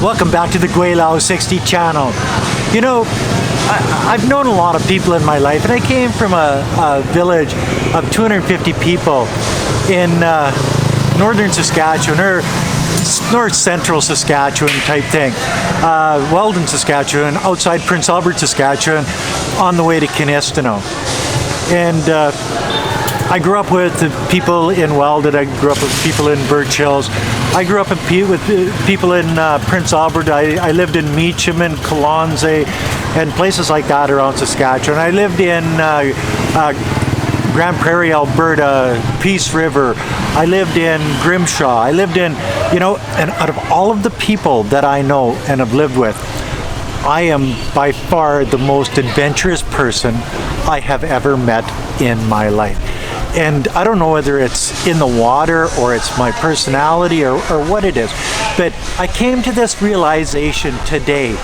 Welcome back to the Gweilo 60 channel. You know, I've known a lot of people in my life, and I came from a village of 250 people in northern Saskatchewan, or north central Saskatchewan type thing. Weldon, Saskatchewan, outside Prince Albert, Saskatchewan, on the way to Kinistino. And I grew up with people in Weldon. I grew up with people in Birch Hills. I grew up with people in Prince Albert. I lived in Meacham and Colonsay and places like that around Saskatchewan. I lived in Grand Prairie, Alberta, Peace River. I lived in Grimshaw. I lived in, and out of all of the people that I know and have lived with, I am by far the most adventurous person I have ever met in my life. And I don't know whether it's in the water or it's my personality or what it is, but I came to this realization today.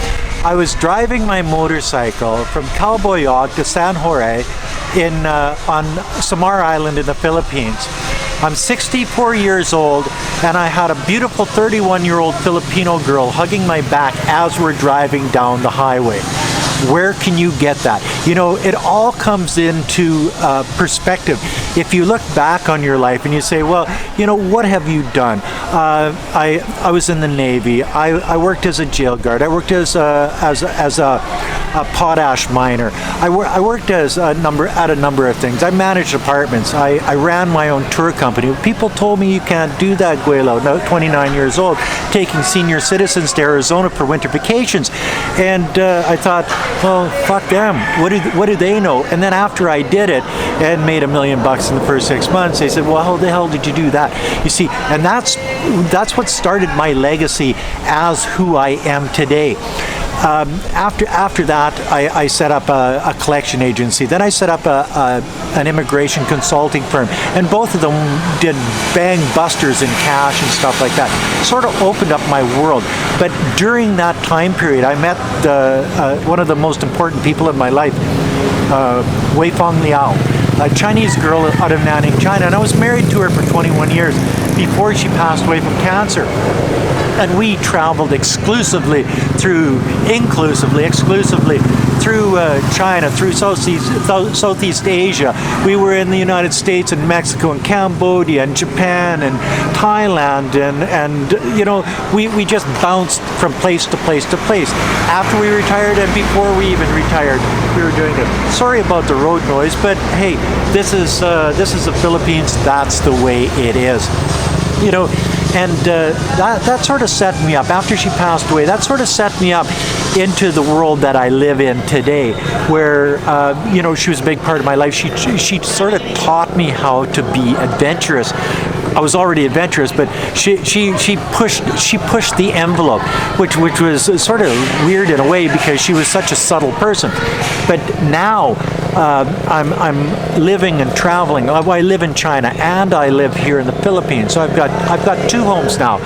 I was driving my motorcycle from Calboyog to San Jorge on Samar Island in the Philippines. I'm 64 years old, and I had a beautiful 31-year-old Filipino girl hugging my back as we're driving down the highway. Where can you get that? It all comes into perspective. If you look back on your life and you say, well, what have you done? I was in the Navy. I worked as a jail guard. I worked as a potash miner. I worked at a number of things. I managed apartments. I ran my own tour company. People told me you can't do that, Gweilo. Now, 29 years old, taking senior citizens to Arizona for winter vacations. And I thought, well, fuck them. What do they know? And then after I did it and made $1 million in the first 6 months, they said, well, how the hell did you do that? You see, and that's what started my legacy as who I am today. After that, I set up a collection agency. Then I set up an immigration consulting firm, and both of them did bang busters in cash and stuff like that. Sort of opened up my world. But during that time period, I met one of the most important people in my life, Wei Fong Liao, a Chinese girl out of Nanning, China, and I was married to her for 21 years before she passed away from cancer. And we traveled exclusively through China, through Southeast Asia. We were in the United States and Mexico and Cambodia and Japan and Thailand, and we just bounced from place to place to place. After we retired and before we even retired, we were doing it. Sorry about the road noise, but hey, this is the Philippines. That's the way it is. And that sort of set me up. After she passed away, that sort of set me up into the world that I live in today, where she was a big part of my life. She sort of taught me how to be adventurous. I was already adventurous, but she pushed the envelope, which was sort of weird in a way because she was such a subtle person. But now I'm living and traveling. I live in China and I live here in the Philippines, so I've got two homes now,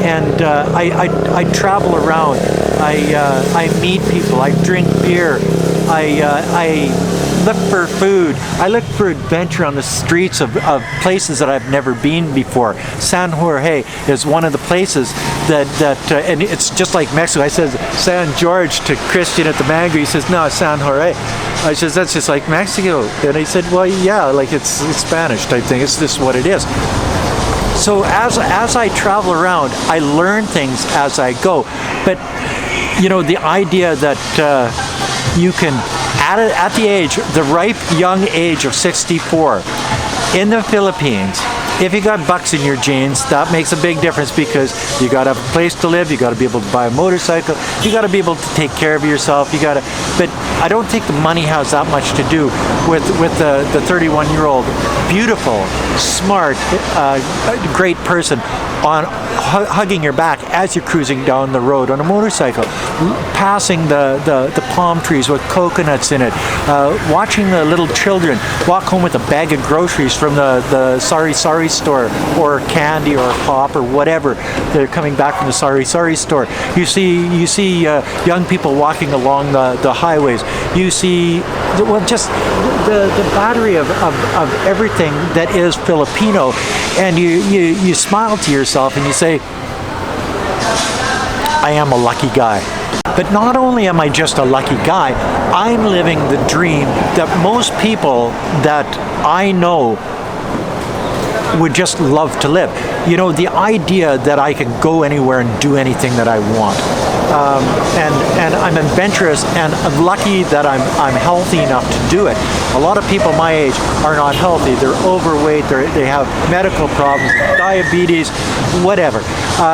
and I travel around. I meet people. I drink beer. I look for food. I look for adventure on the streets of places that I've never been before. San Jorge is one of the places that and it's just like Mexico. I said San George to Christian at the mango. He says, no, it's San Jorge. I says, that's just like Mexico. And he said, well, yeah, like it's Spanish type thing. It's just what it is. So as I travel around, I learn things as I go. But the idea that you can, at the ripe young age of 64 in the Philippines, if you got bucks in your jeans, that makes a big difference, because you got to have a place to live, you got to be able to buy a motorcycle, you got to be able to take care of yourself, but I don't think the money has that much to do with the 31-year-old, beautiful, smart, great person hugging your back as you're cruising down the road on a motorcycle, passing the palm trees with coconuts in it, watching the little children walk home with a bag of groceries from the Sari store, or candy or pop or whatever. They're coming back from the Sari store. You see young people walking along the highways. You see just the battery of everything that is Filipino, and you smile to yourself and you say, I am a lucky guy. But not only am I just a lucky guy, I'm living the dream that most people that I know would just love to live. You know, the idea that I can go anywhere and do anything that I want. And I'm adventurous, and I'm lucky that I'm healthy enough to do it. A lot of people my age are not healthy. They're overweight, they have medical problems, diabetes, whatever.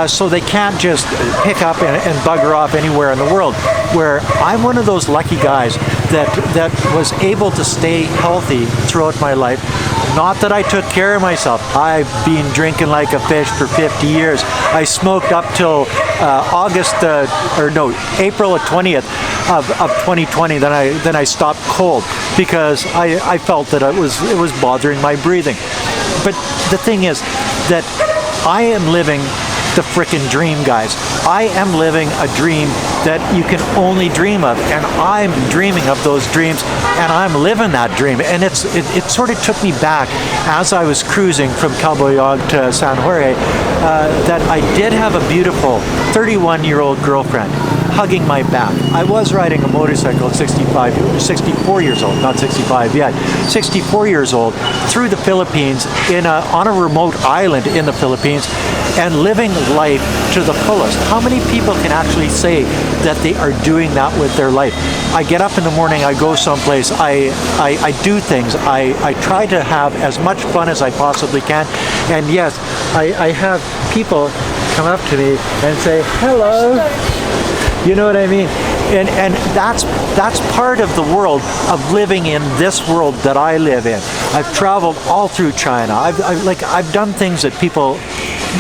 So they can't just pick up and bugger off anywhere in the world. Where I'm one of those lucky guys that was able to stay healthy throughout my life. Not that I took care of myself. I've been drinking like a fish for 50 years. I smoked up till April 20th of 2020. Then I stopped cold because I felt that it was bothering my breathing. But the thing is that I am living the frickin' dream, guys. I am living a dream that you can only dream of, and I'm dreaming of those dreams, and I'm living that dream. And it sort of took me back as I was cruising from Gweilo to San Jorge, that I did have a beautiful 31-year-old girlfriend hugging my back. I was riding a motorcycle at 64 years old, not 65 yet, 64 years old, through the Philippines on a remote island in the Philippines, and living life to the fullest. How many people can actually say that they are doing that with their life? I get up in the morning, I go someplace, I do things, I try to have as much fun as I possibly can, and yes, I have people come up to me and say, hello. You know what I mean? And that's part of the world of living in this world that I live in. I've traveled all through China. I've done things that people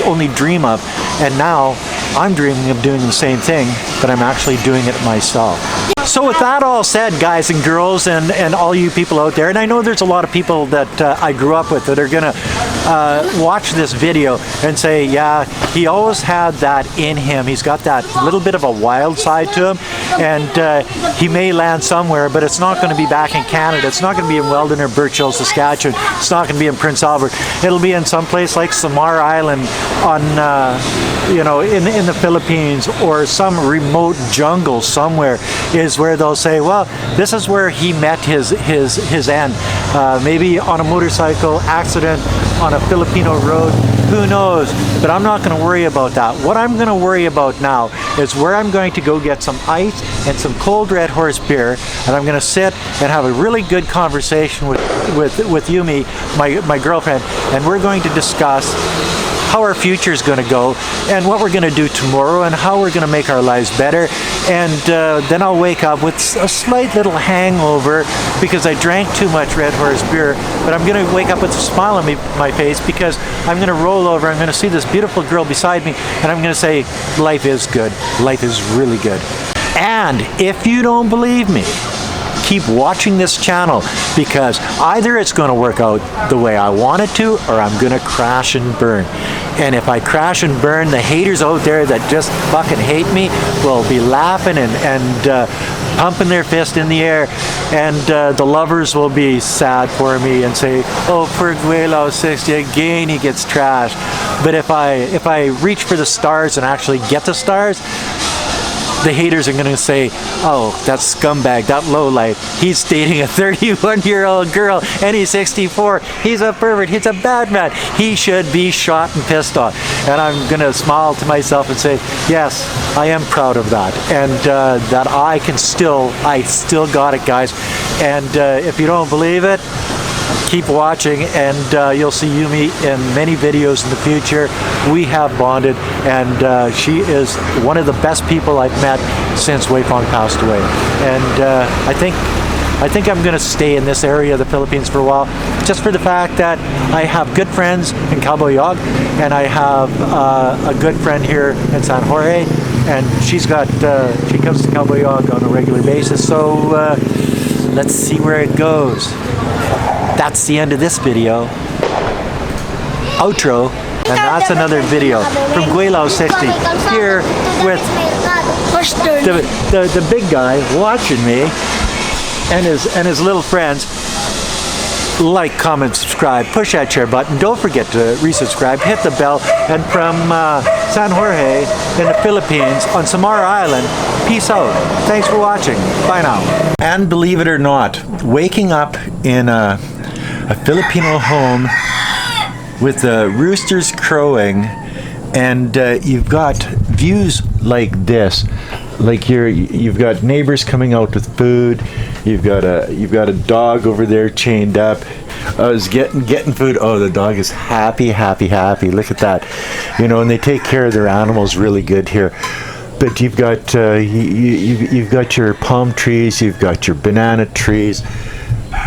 only dream of, and now I'm dreaming of doing the same thing, but I'm actually doing it myself. So with that all said, guys and girls, and all you people out there, and I know there's a lot of people that I grew up with that are gonna watch this video and say, yeah, he always had that in him. He's got that little bit of a wild side to him, and he may land somewhere, but it's not going to be back in Canada. It's not going to be in Weldon or Birchill, Saskatchewan. It's not going to be in Prince Albert. It'll be in some place like Samar Island on, in the Philippines, or some remote jungle somewhere is where they'll say, well, this is where he met his end. Maybe on a motorcycle accident on a Filipino road, who knows? But I'm not going to worry about that. What I'm going to worry about now is where I'm going to go get some ice and some cold Red Horse beer, and I'm going to sit and have a really good conversation with Yumi, my girlfriend, and we're going to discuss how our future is going to go, and what we're going to do tomorrow, and how we're going to make our lives better. And then I'll wake up with a slight little hangover because I drank too much Red Horse beer, but I'm going to wake up with a smile on my face because I'm going to roll over, I'm going to see this beautiful girl beside me, and I'm going to say, life is good. Life is really good. And if you don't believe me, keep watching this channel, because either it's going to work out the way I want it to, or I'm going to crash and burn. And if I crash and burn, the haters out there that just fucking hate me will be laughing and pumping their fist in the air, and the lovers will be sad for me and say, oh, poor Gweilo 60 again, he gets trashed. But if I reach for the stars and actually get the stars, the haters are going to say, oh, that scumbag, that lowlife, he's dating a 31-year-old girl and he's 64. He's a pervert. He's a bad man. He should be shot and pissed on. And I'm going to smile to myself and say, yes, I am proud of that. And that I still got it, guys. And if you don't believe it, keep watching, and you'll see Yumi in many videos in the future. We have bonded, and she is one of the best people I've met since Wei Fong passed away. And I think I'm going to stay in this area of the Philippines for a while, just for the fact that I have good friends in Gweilo, and I have a good friend here in San Jorge, and she comes to Gweilo on a regular basis. So let's see where it goes. That's the end of this video. Outro, and that's another video from Gweilo 60 here with the big guy watching me and his little friends. like, comment, subscribe, push that share button. Don't forget to resubscribe, hit the bell. And from San Jorge in the Philippines on Samar Island, peace out. Thanks for watching. Bye now. And believe it or not, waking up in a Filipino home with the roosters crowing, and you've got views like this. Like you've got neighbors coming out with food. You've got a dog over there chained up. I was getting food. Oh, the dog is happy. Look at that. You know, and they take care of their animals really good here. But you've got you've got your palm trees. You've got your banana trees,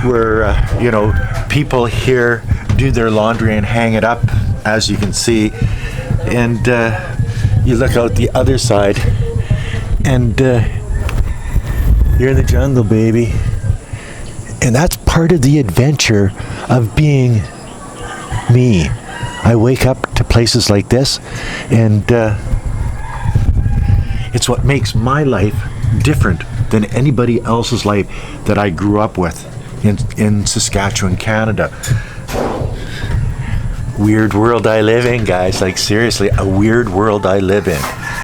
where you know, people here do their laundry and hang it up, as you can see. And you look out the other side, and you're in the jungle, baby. And that's part of the adventure of being me. I wake up to places like this, and it's what makes my life different than anybody else's life that I grew up with in Saskatchewan, Canada. Weird world I live in, guys. Like, seriously, a weird world I live in.